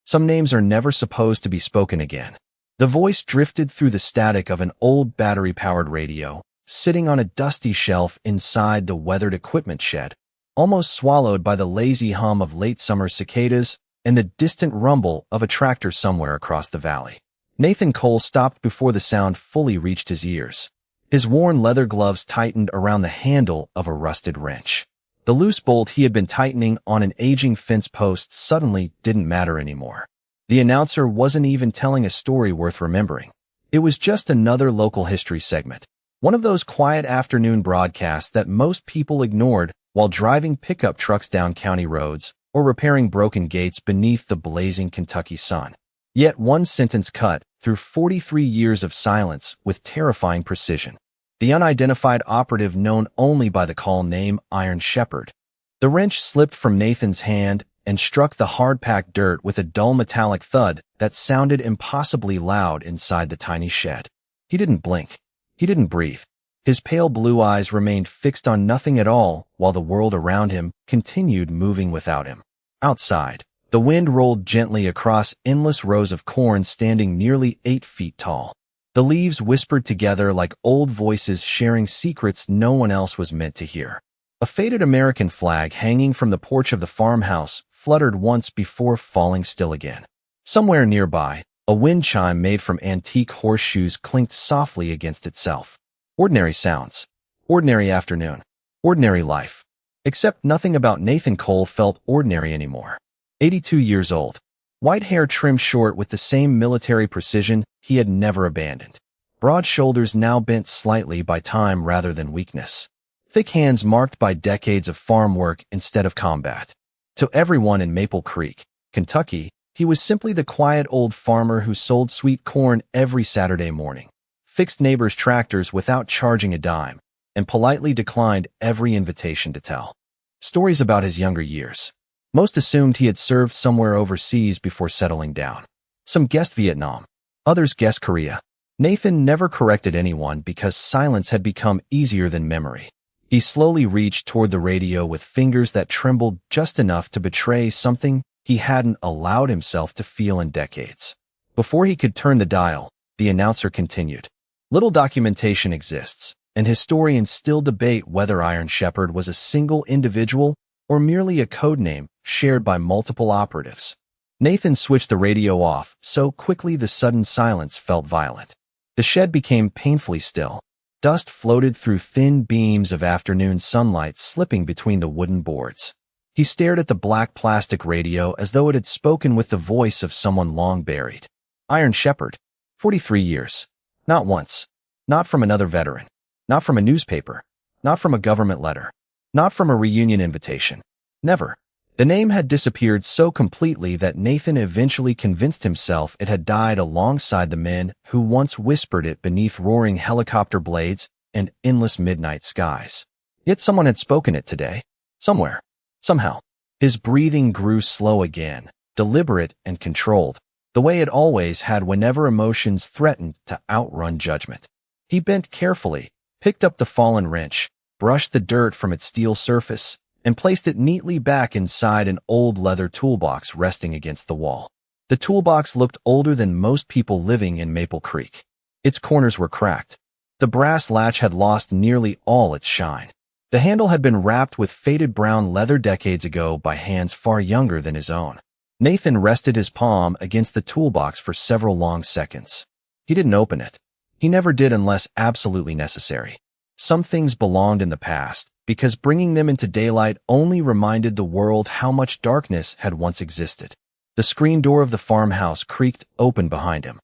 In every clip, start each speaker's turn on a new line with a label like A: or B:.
A: Some names are never supposed to be spoken again. The voice drifted through the static of an old battery-powered radio, sitting on a dusty shelf inside the weathered equipment shed, almost swallowed by the lazy hum of late-summer cicadas and the distant rumble of a tractor somewhere across the valley. Nathan Cole stopped before the sound fully reached his ears. His worn leather gloves tightened around the handle of a rusted wrench. The loose bolt he had been tightening on an aging fence post suddenly didn't matter anymore. The announcer wasn't even telling a story worth remembering. It was just another local history segment, one of those quiet afternoon broadcasts that most people ignored while driving pickup trucks down county roads or repairing broken gates beneath the blazing Kentucky sun. Yet one sentence cut through 43 years of silence with terrifying precision. The unidentified operative known only by the call name Iron Shepherd. The wrench slipped from Nathan's hand and struck the hard-packed dirt with a dull metallic thud that sounded impossibly loud inside the tiny shed. He didn't blink. He didn't breathe. His pale blue eyes remained fixed on nothing at all while the world around him continued moving without him. Outside, the wind rolled gently across endless rows of corn standing nearly 8 feet tall. The leaves whispered together like old voices sharing secrets no one else was meant to hear. A faded American flag hanging from the porch of the farmhouse fluttered once before falling still again. Somewhere nearby, a wind chime made from antique horseshoes clinked softly against itself. Ordinary sounds. Ordinary afternoon. Ordinary life. Except nothing about Nathan Cole felt ordinary anymore. 82 years old. White hair trimmed short with the same military precision he had never abandoned. Broad shoulders now bent slightly by time rather than weakness. Thick hands marked by decades of farm work instead of combat. To everyone in Maple Creek, Kentucky, he was simply the quiet old farmer who sold sweet corn every Saturday morning, fixed neighbors' tractors without charging a dime, and politely declined every invitation to tell stories about his younger years. Most assumed he had served somewhere overseas before settling down. Some guessed Vietnam. Others guessed Korea. Nathan never corrected anyone because silence had become easier than memory. He slowly reached toward the radio with fingers that trembled just enough to betray something he hadn't allowed himself to feel in decades. Before he could turn the dial, the announcer continued. Little documentation exists, and historians still debate whether Iron Shepherd was a single individual or merely a code name shared by multiple operatives. Nathan switched the radio off so quickly the sudden silence felt violent. The shed became painfully still. Dust floated through thin beams of afternoon sunlight slipping between the wooden boards. He stared at the black plastic radio as though it had spoken with the voice of someone long buried. Iron Shepherd. 43 years. Not once. Not from another veteran. Not from a newspaper. Not from a government letter. Not from a reunion invitation. Never. The name had disappeared so completely that Nathan eventually convinced himself it had died alongside the men who once whispered it beneath roaring helicopter blades and endless midnight skies. Yet someone had spoken it today. Somewhere. Somehow. His breathing grew slow again, deliberate and controlled, the way it always had whenever emotions threatened to outrun judgment. He bent carefully, picked up the fallen wrench, brushed the dirt from its steel surface, and placed it neatly back inside an old leather toolbox resting against the wall. The toolbox looked older than most people living in Maple Creek. Its corners were cracked. The brass latch had lost nearly all its shine. The handle had been wrapped with faded brown leather decades ago by hands far younger than his own. Nathan rested his palm against the toolbox for several long seconds. He didn't open it. He never did unless absolutely necessary. Some things belonged in the past, because bringing them into daylight only reminded the world how much darkness had once existed. The screen door of the farmhouse creaked open behind him.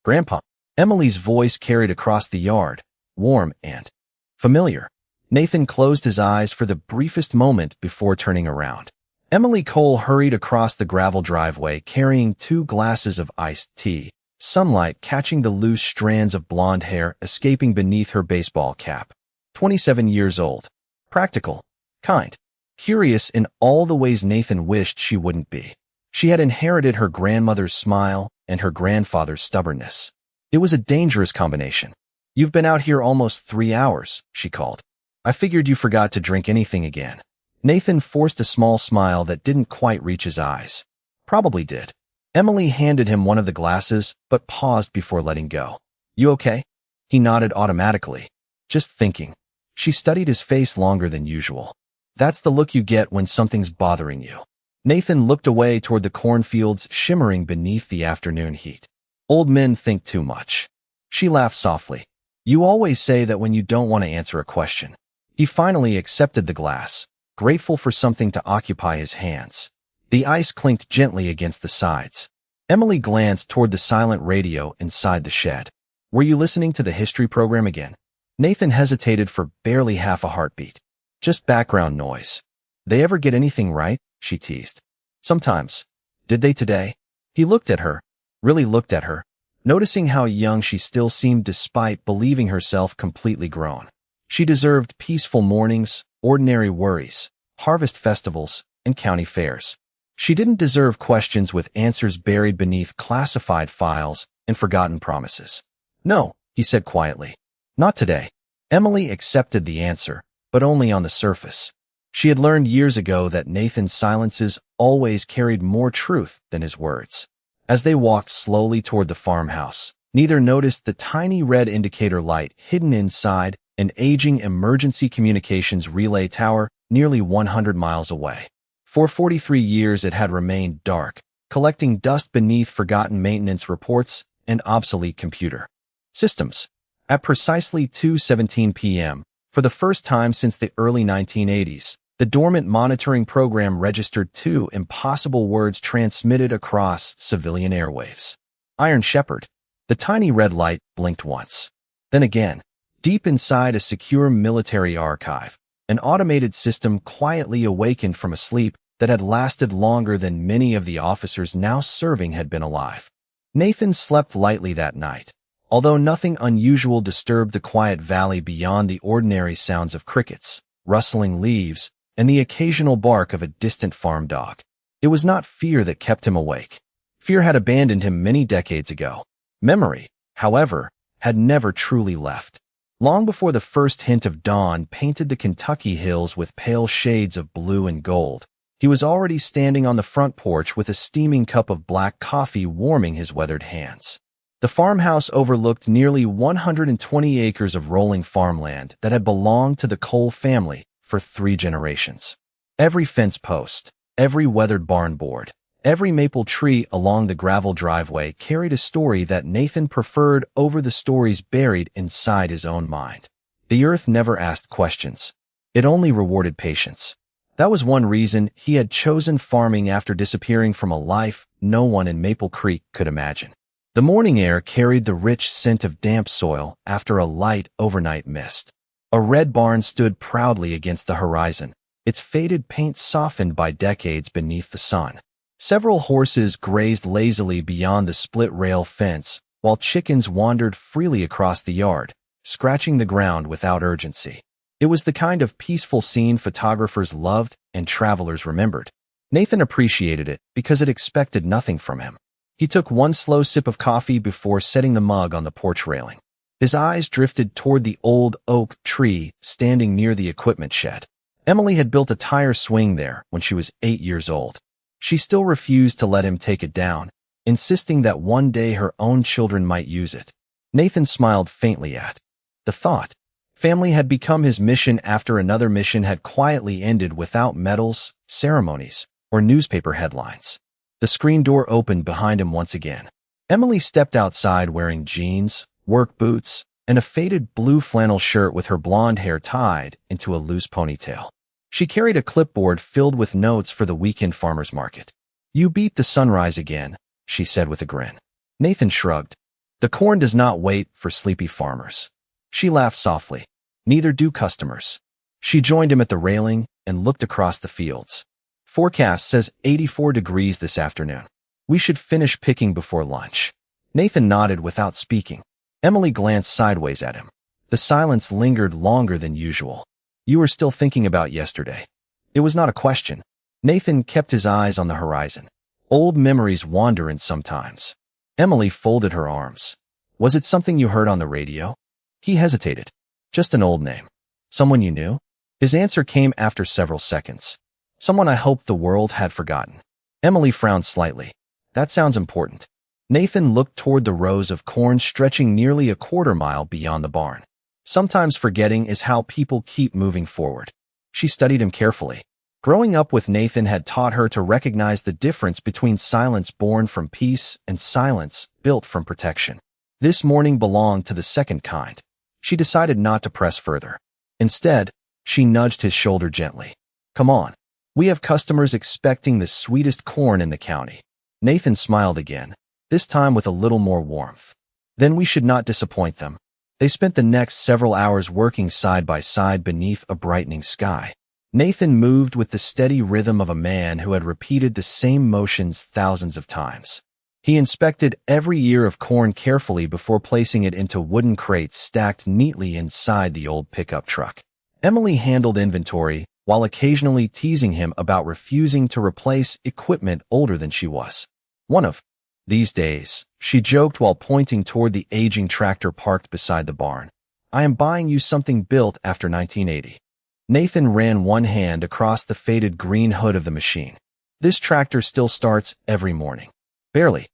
A: "Grandpa." Emily's voice carried across the yard, warm and familiar. Nathan closed his eyes for the briefest moment before turning around. Emily Cole hurried across the gravel driveway carrying 2 glasses of iced tea, sunlight catching the loose strands of blonde hair escaping beneath her baseball cap. 27 years old. Practical. Kind. Curious in all the ways Nathan wished she wouldn't be. She had inherited her grandmother's smile and her grandfather's stubbornness. It was a dangerous combination. "You've been out here almost 3 hours, she called. "I figured you forgot to drink anything again." Nathan forced a small smile that didn't quite reach his eyes. Probably did. Emily handed him one of the glasses, but paused before letting go. You okay? He nodded automatically. Just thinking. She studied his face longer than usual. That's the look you get when something's bothering you. Nathan looked away toward the cornfields shimmering beneath the afternoon heat. Old men think too much. She laughed softly. You always say that when you don't want to answer a question. He finally accepted the glass, grateful for something to occupy his hands. The ice clinked gently against the sides. Emily glanced toward the silent radio inside the shed. Were you listening to the history program again? Nathan hesitated for barely half a heartbeat. Just background noise. They ever get anything right? She teased. Sometimes. Did they today? He looked at her, really looked at her, noticing how young she still seemed despite believing herself completely grown. She deserved peaceful mornings, ordinary worries, harvest festivals, and county fairs. She didn't deserve questions with answers buried beneath classified files and forgotten promises. No, he said quietly. Not today. Emily accepted the answer, but only on the surface. She had learned years ago that Nathan's silences always carried more truth than his words. As they walked slowly toward the farmhouse, neither noticed the tiny red indicator light hidden inside an aging emergency communications relay tower nearly 100 miles away. For 43 years it had remained dark, collecting dust beneath forgotten maintenance reports and obsolete computer systems. At precisely 2:17 p.m., for the first time since the early 1980s, the dormant monitoring program registered two impossible words transmitted across civilian airwaves. Iron Shepherd. The tiny red light blinked once. Then again, deep inside a secure military archive, an automated system quietly awakened from a sleep that had lasted longer than many of the officers now serving had been alive. Nathan slept lightly that night, although nothing unusual disturbed the quiet valley beyond the ordinary sounds of crickets, rustling leaves, and the occasional bark of a distant farm dog. It was not fear that kept him awake. Fear had abandoned him many decades ago. Memory, however, had never truly left. Long before the first hint of dawn painted the Kentucky hills with pale shades of blue and gold, he was already standing on the front porch with a steaming cup of black coffee warming his weathered hands. The farmhouse overlooked nearly 120 acres of rolling farmland that had belonged to the Cole family for 3 generations. Every fence post, every weathered barn board, every maple tree along the gravel driveway carried a story that Nathan preferred over the stories buried inside his own mind. The earth never asked questions. It only rewarded patience. That was one reason he had chosen farming after disappearing from a life no one in Maple Creek could imagine. The morning air carried the rich scent of damp soil after a light overnight mist. A red barn stood proudly against the horizon, its faded paint softened by decades beneath the sun. Several horses grazed lazily beyond the split-rail fence, while chickens wandered freely across the yard, scratching the ground without urgency. It was the kind of peaceful scene photographers loved and travelers remembered. Nathan appreciated it because it expected nothing from him. He took one slow sip of coffee before setting the mug on the porch railing. His eyes drifted toward the old oak tree standing near the equipment shed. Emily had built a tire swing there when she was 8 years old. She still refused to let him take it down, insisting that one day her own children might use it. Nathan smiled faintly at the thought. Family had become his mission after another mission had quietly ended without medals, ceremonies, or newspaper headlines. The screen door opened behind him once again. Emily stepped outside wearing jeans, work boots, and a faded blue flannel shirt with her blonde hair tied into a loose ponytail. She carried a clipboard filled with notes for the weekend farmers market. You beat the sunrise again, she said with a grin. Nathan shrugged. The corn does not wait for sleepy farmers. She laughed softly. Neither do customers. She joined him at the railing and looked across the fields. Forecast says 84 degrees this afternoon. We should finish picking before lunch. Nathan nodded without speaking. Emily glanced sideways at him. The silence lingered longer than usual. You were still thinking about yesterday. It was not a question. Nathan kept his eyes on the horizon. Old memories wander in sometimes. Emily folded her arms. Was it something you heard on the radio? He hesitated. Just an old name. Someone you knew? His answer came after several seconds. Someone I hoped the world had forgotten. Emily frowned slightly. That sounds important. Nathan looked toward the rows of corn stretching nearly a quarter-mile beyond the barn. Sometimes forgetting is how people keep moving forward. She studied him carefully. Growing up with Nathan had taught her to recognize the difference between silence born from peace and silence built from protection. This morning belonged to the second kind. She decided not to press further. Instead, she nudged his shoulder gently. Come on. We have customers expecting the sweetest corn in the county. Nathan smiled again, this time with a little more warmth. Then we should not disappoint them. They spent the next several hours working side by side beneath a brightening sky. Nathan moved with the steady rhythm of a man who had repeated the same motions thousands of times. He inspected every ear of corn carefully before placing it into wooden crates stacked neatly inside the old pickup truck. Emily handled inventory, while occasionally teasing him about refusing to replace equipment older than she was. One of these days, she joked while pointing toward the aging tractor parked beside the barn. I am buying you something built after 1980. Nathan ran one hand across the faded green hood of the machine. This tractor still starts every morning. Barely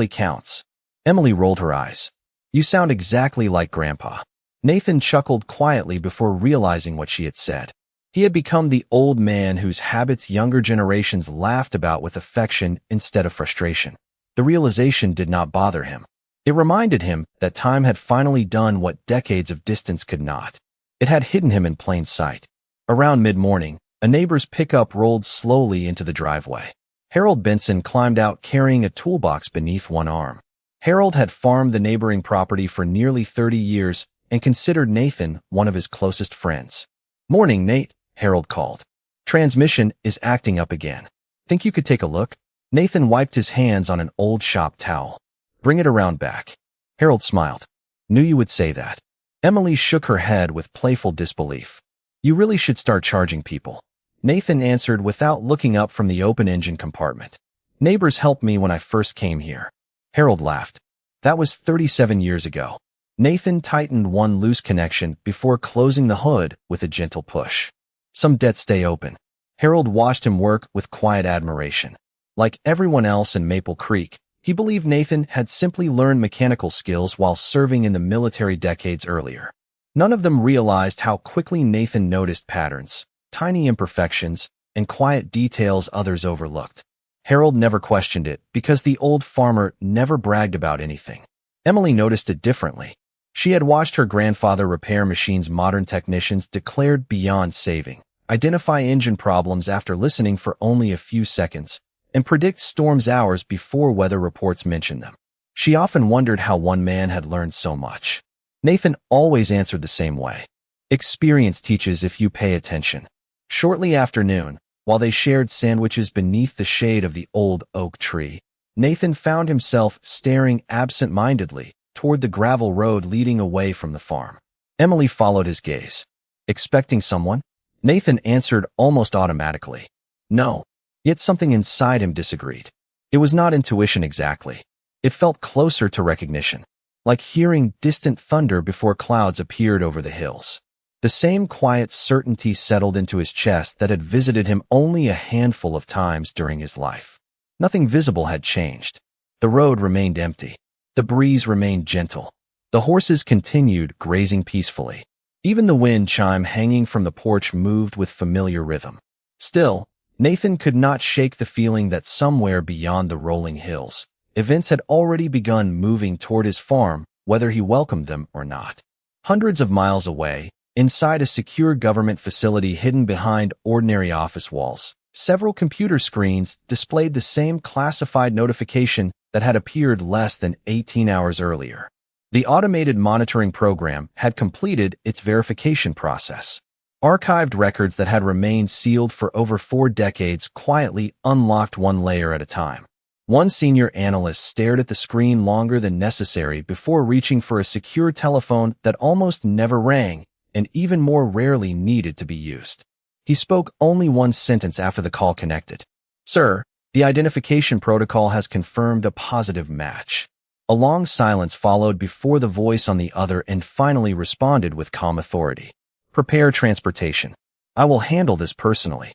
A: counts. Emily rolled her eyes. You sound exactly like Grandpa. Nathan chuckled quietly before realizing what she had said. He had become the old man whose habits younger generations laughed about with affection instead of frustration. The realization did not bother him. It reminded him that time had finally done what decades of distance could not. It had hidden him in plain sight. Around mid-morning, a neighbor's pickup rolled slowly into the driveway. Harold Benson climbed out carrying a toolbox beneath one arm. Harold had farmed the neighboring property for nearly 30 years and considered Nathan one of his closest friends. Morning, Nate, Harold called. Transmission is acting up again. Think you could take a look? Nathan wiped his hands on an old shop towel. Bring it around back. Harold smiled. Knew you would say that. Emily shook her head with playful disbelief. You really should start charging people. Nathan answered without looking up from the open engine compartment. Neighbors helped me when I first came here. Harold laughed. That was 37 years ago. Nathan tightened one loose connection before closing the hood with a gentle push. Some debts stay open. Harold watched him work with quiet admiration. Like everyone else in Maple Creek, he believed Nathan had simply learned mechanical skills while serving in the military decades earlier. None of them realized how quickly Nathan noticed patterns, tiny imperfections, and quiet details others overlooked. Harold never questioned it because the old farmer never bragged about anything. Emily noticed it differently. She had watched her grandfather repair machines modern technicians declared beyond saving, identify engine problems after listening for only a few seconds, and predict storms hours before weather reports mentioned them. She often wondered how one man had learned so much. Nathan always answered the same way. Experience teaches if you pay attention. Shortly after noon, while they shared sandwiches beneath the shade of the old oak tree, Nathan found himself staring absent-mindedly toward the gravel road leading away from the farm. Emily followed his gaze. Expecting someone? Nathan answered almost automatically. No. Yet something inside him disagreed. It was not intuition exactly. It felt closer to recognition, like hearing distant thunder before clouds appeared over the hills. The same quiet certainty settled into his chest that had visited him only a handful of times during his life. Nothing visible had changed. The road remained empty. The breeze remained gentle. The horses continued grazing peacefully. Even the wind chime hanging from the porch moved with familiar rhythm. Still, Nathan could not shake the feeling that somewhere beyond the rolling hills, events had already begun moving toward his farm, whether he welcomed them or not. Hundreds of miles away, inside a secure government facility hidden behind ordinary office walls, several computer screens displayed the same classified notification that had appeared less than 18 hours earlier. The automated monitoring program had completed its verification process. Archived records that had remained sealed for over 4 decades quietly unlocked one layer at a time. One senior analyst stared at the screen longer than necessary before reaching for a secure telephone that almost never rang and even more rarely needed to be used. He spoke only one sentence after the call connected. Sir, the identification protocol has confirmed a positive match. A long silence followed before the voice on the other end finally responded with calm authority. Prepare transportation. I will handle this personally.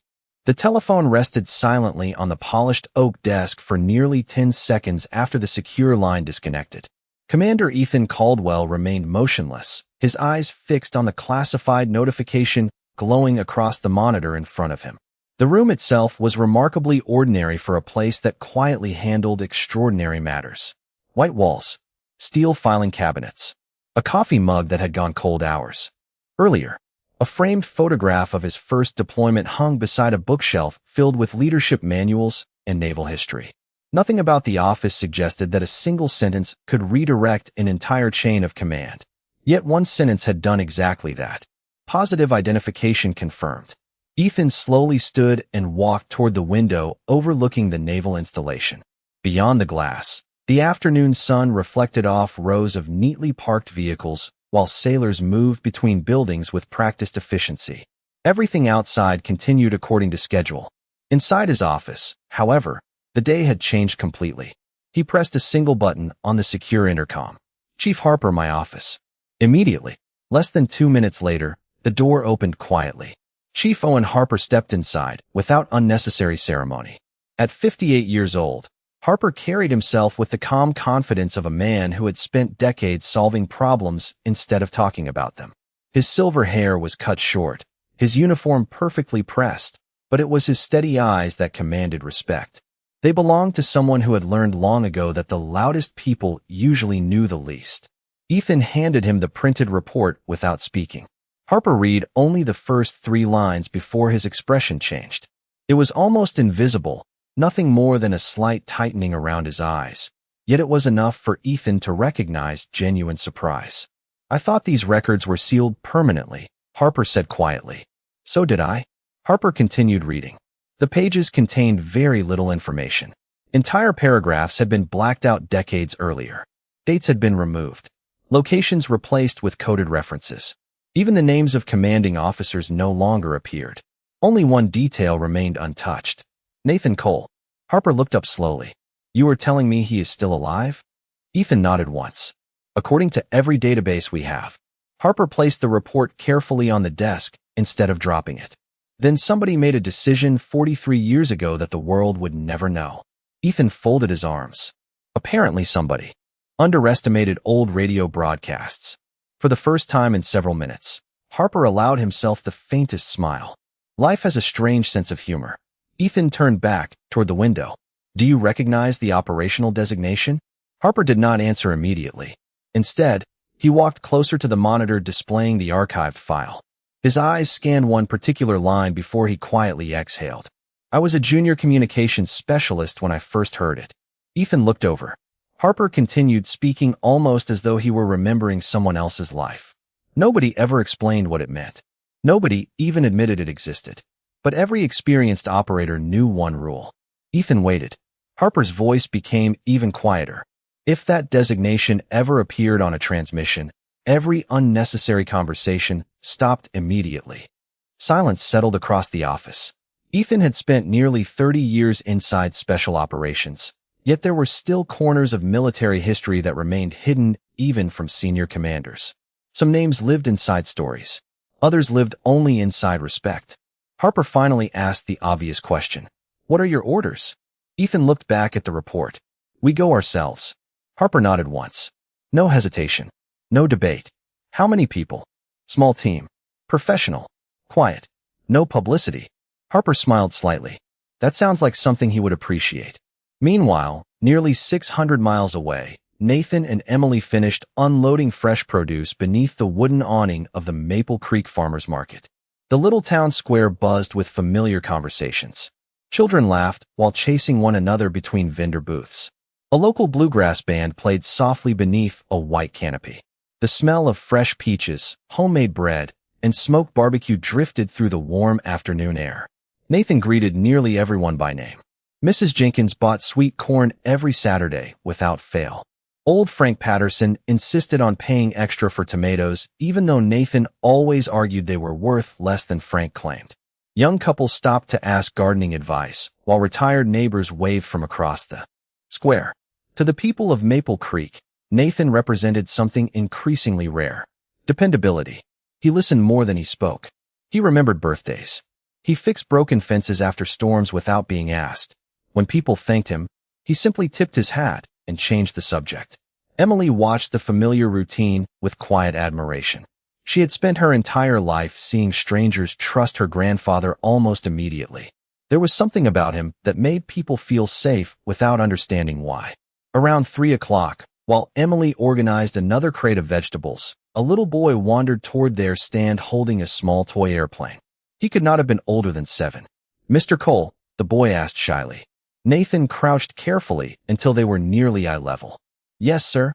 A: The telephone rested silently on the polished oak desk for nearly 10 seconds after the secure line disconnected. Commander Ethan Caldwell remained motionless, his eyes fixed on the classified notification glowing across the monitor in front of him. The room itself was remarkably ordinary for a place that quietly handled extraordinary matters. White walls, steel filing cabinets, a coffee mug that had gone cold hours earlier. A framed photograph of his first deployment hung beside a bookshelf filled with leadership manuals and naval history. Nothing about the office suggested that a single sentence could redirect an entire chain of command. Yet one sentence had done exactly that. Positive identification confirmed. Ethan slowly stood and walked toward the window overlooking the naval installation. Beyond the glass, the afternoon sun reflected off rows of neatly parked vehicles, while sailors moved between buildings with practiced efficiency. Everything outside continued according to schedule. Inside his office, however, the day had changed completely. He pressed a single button on the secure intercom. "Chief Harper, my office." Immediately, less than 2 minutes later, the door opened quietly. Chief Owen Harper stepped inside, without unnecessary ceremony. At 58 years old, Harper carried himself with the calm confidence of a man who had spent decades solving problems instead of talking about them. His silver hair was cut short, his uniform perfectly pressed, but it was his steady eyes that commanded respect. They belonged to someone who had learned long ago that the loudest people usually knew the least. Ethan handed him the printed report without speaking. Harper read only the first 3 lines before his expression changed. It was almost invisible, nothing more than a slight tightening around his eyes. Yet it was enough for Ethan to recognize genuine surprise. "I thought these records were sealed permanently," Harper said quietly. "So did I." Harper continued reading. The pages contained very little information. Entire paragraphs had been blacked out decades earlier. Dates had been removed. Locations replaced with coded references. Even the names of commanding officers no longer appeared. Only one detail remained untouched. "Nathan Cole." Harper looked up slowly. "You are telling me he is still alive?" Ethan nodded once. "According to every database we have." Harper placed the report carefully on the desk instead of dropping it. "Then somebody made a decision 43 years ago that the world would never know." Ethan folded his arms. "Apparently somebody underestimated old radio broadcasts." For the first time in several minutes, Harper allowed himself the faintest smile. Life has a strange sense of humor. Ethan turned back toward the window. "Do you recognize the operational designation?" Harper did not answer immediately. Instead, he walked closer to the monitor displaying the archived file. His eyes scanned one particular line before he quietly exhaled. "I was a junior communications specialist when I first heard it." Ethan looked over. Harper continued speaking almost as though he were remembering someone else's life. Nobody ever explained what it meant. Nobody even admitted it existed. But every experienced operator knew one rule. Ethan waited. Harper's voice became even quieter. If that designation ever appeared on a transmission, every unnecessary conversation stopped immediately. Silence settled across the office. Ethan had spent nearly 30 years inside special operations. Yet there were still corners of military history that remained hidden even from senior commanders. Some names lived inside stories. Others lived only inside respect. Harper finally asked the obvious question. "What are your orders?" Ethan looked back at the report. "We go ourselves." Harper nodded once. No hesitation. No debate. "How many people?" "Small team. Professional. Quiet. No publicity." Harper smiled slightly. That sounds like something he would appreciate. Meanwhile, nearly 600 miles away, Nathan and Emily finished unloading fresh produce beneath the wooden awning of the Maple Creek Farmers Market. The little town square buzzed with familiar conversations. Children laughed while chasing one another between vendor booths. A local bluegrass band played softly beneath a white canopy. The smell of fresh peaches, homemade bread, and smoked barbecue drifted through the warm afternoon air. Nathan greeted nearly everyone by name. Mrs. Jenkins bought sweet corn every Saturday without fail. Old Frank Patterson insisted on paying extra for tomatoes, even though Nathan always argued they were worth less than Frank claimed. Young couples stopped to ask gardening advice, while retired neighbors waved from across the square. To the people of Maple Creek, Nathan represented something increasingly rare: dependability. He listened more than he spoke. He remembered birthdays. He fixed broken fences after storms without being asked. When people thanked him, he simply tipped his hat and changed the subject. Emily watched the familiar routine with quiet admiration. She had spent her entire life seeing strangers trust her grandfather almost immediately. There was something about him that made people feel safe without understanding why. Around 3 o'clock, while Emily organized another crate of vegetables, a little boy wandered toward their stand holding a small toy airplane. He could not have been older than 7. "Mr. Cole," the boy asked shyly. Nathan crouched carefully until they were nearly eye level. "Yes, sir."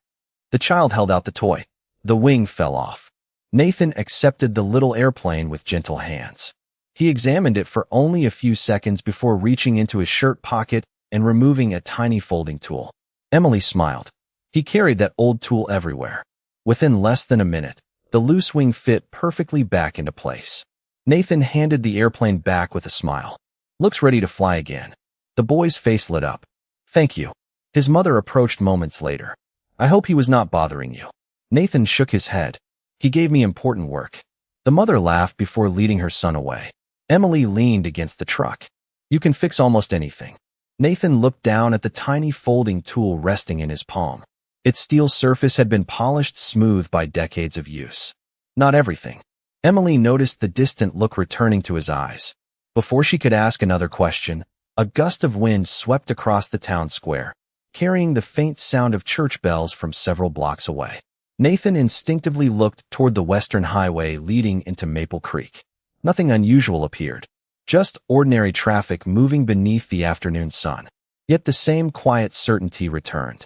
A: The child held out the toy. The wing fell off. Nathan accepted the little airplane with gentle hands. He examined it for only a few seconds before reaching into his shirt pocket and removing a tiny folding tool. Emily smiled. He carried that old tool everywhere. Within less than a minute, the loose wing fit perfectly back into place. Nathan handed the airplane back with a smile. "Looks ready to fly again." The boy's face lit up. "Thank you." His mother approached moments later. "I hope he was not bothering you." Nathan shook his head. "He gave me important work." The mother laughed before leading her son away. Emily leaned against the truck. "You can fix almost anything." Nathan looked down at the tiny folding tool resting in his palm. Its steel surface had been polished smooth by decades of use. Not everything. Emily noticed the distant look returning to his eyes. Before she could ask another question, a gust of wind swept across the town square, carrying the faint sound of church bells from several blocks away. Nathan instinctively looked toward the western highway leading into Maple Creek. Nothing unusual appeared, just ordinary traffic moving beneath the afternoon sun. Yet the same quiet certainty returned.